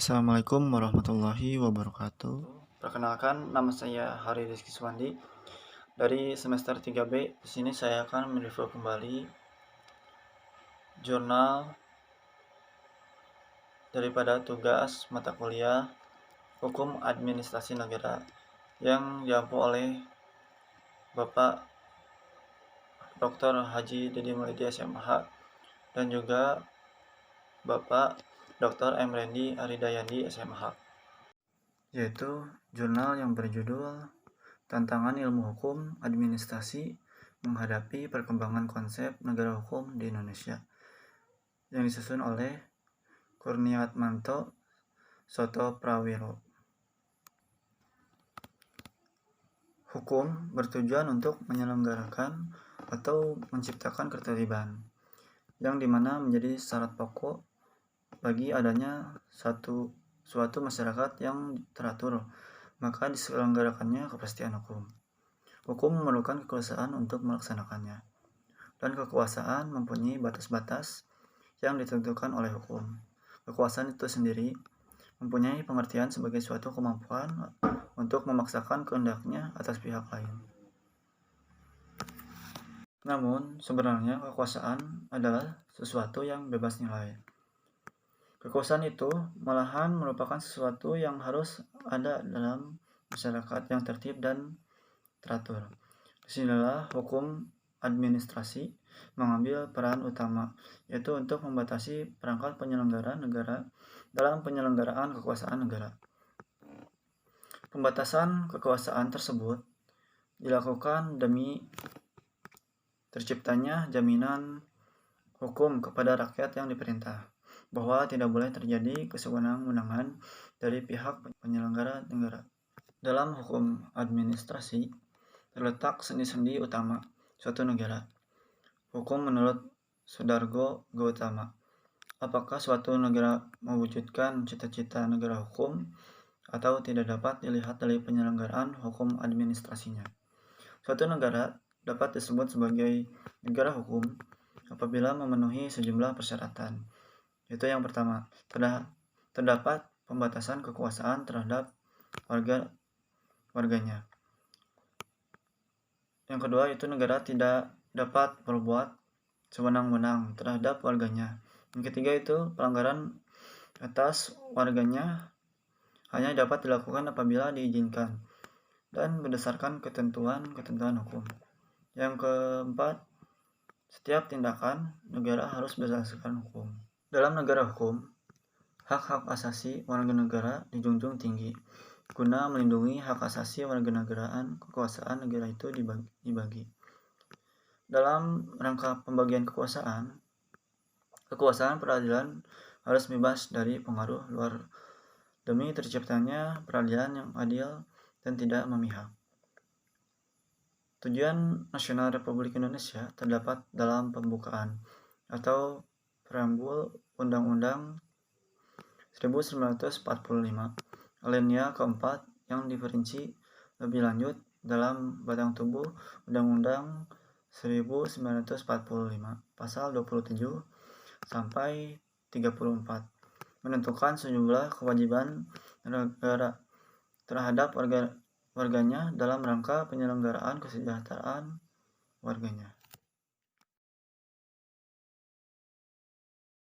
Assalamualaikum warahmatullahi wabarakatuh. Perkenalkan, nama saya Hari Rizky Suwandi dari semester 3B. Di sini saya akan mereview kembali jurnal daripada tugas mata kuliah Hukum Administrasi Negara yang diampu oleh Bapak Dr. Haji Dedi Mulidi SMH dan juga Bapak Dr. M. Rendi Aridayandi SMH, yaitu jurnal yang berjudul Tantangan Ilmu Hukum Administrasi Menghadapi Perkembangan Konsep Negara Hukum di Indonesia, yang disusun oleh Kurniatmanto Soto Prawiro. Hukum bertujuan untuk menyelenggarakan atau menciptakan ketertiban, yang dimana menjadi syarat pokok bagi adanya suatu masyarakat yang teratur, maka diselenggarakannya kepastian hukum. Hukum memerlukan kekuasaan untuk melaksanakannya, dan kekuasaan mempunyai batas-batas yang ditentukan oleh hukum. Kekuasaan itu sendiri mempunyai pengertian sebagai suatu kemampuan untuk memaksakan kehendaknya atas pihak lain. Namun, sebenarnya kekuasaan adalah sesuatu yang bebas nilai. Kekuasaan itu malahan merupakan sesuatu yang harus ada dalam masyarakat yang tertib dan teratur. Disinilah hukum administrasi mengambil peran utama, yaitu untuk membatasi perangkat penyelenggara negara dalam penyelenggaraan kekuasaan negara. Pembatasan kekuasaan tersebut dilakukan demi terciptanya jaminan hukum kepada rakyat yang diperintah, bahwa tidak boleh terjadi kesewenang-wenangan dari pihak penyelenggara negara. Dalam hukum administrasi terletak sendi-sendi utama suatu negara. Hukum menurut Sudargo Gautama. Apakah suatu negara mewujudkan cita-cita negara hukum atau tidak dapat dilihat dari penyelenggaraan hukum administrasinya. Suatu negara dapat disebut sebagai negara hukum apabila memenuhi sejumlah persyaratan. Itu yang pertama, terdapat pembatasan kekuasaan terhadap warganya. Yang kedua, itu negara tidak dapat berbuat sewenang-wenang terhadap warganya. Yang ketiga, itu pelanggaran atas warganya hanya dapat dilakukan apabila diizinkan dan berdasarkan ketentuan hukum. Yang keempat, setiap tindakan negara harus berdasarkan hukum. Dalam negara hukum, hak-hak asasi warga negara dijunjung tinggi. Guna melindungi hak asasi warganegaraan, kekuasaan negara itu dibagi. Dalam rangka pembagian kekuasaan peradilan harus bebas dari pengaruh luar demi terciptanya peradilan yang adil dan tidak memihak. Tujuan nasional Republik Indonesia terdapat dalam pembukaan atau preambul Undang-Undang 1945 alinea keempat yang diperinci lebih lanjut dalam batang tubuh Undang-Undang 1945 pasal 27 sampai 34 menentukan sejumlah kewajiban negara terhadap warganya dalam rangka penyelenggaraan kesejahteraan warganya.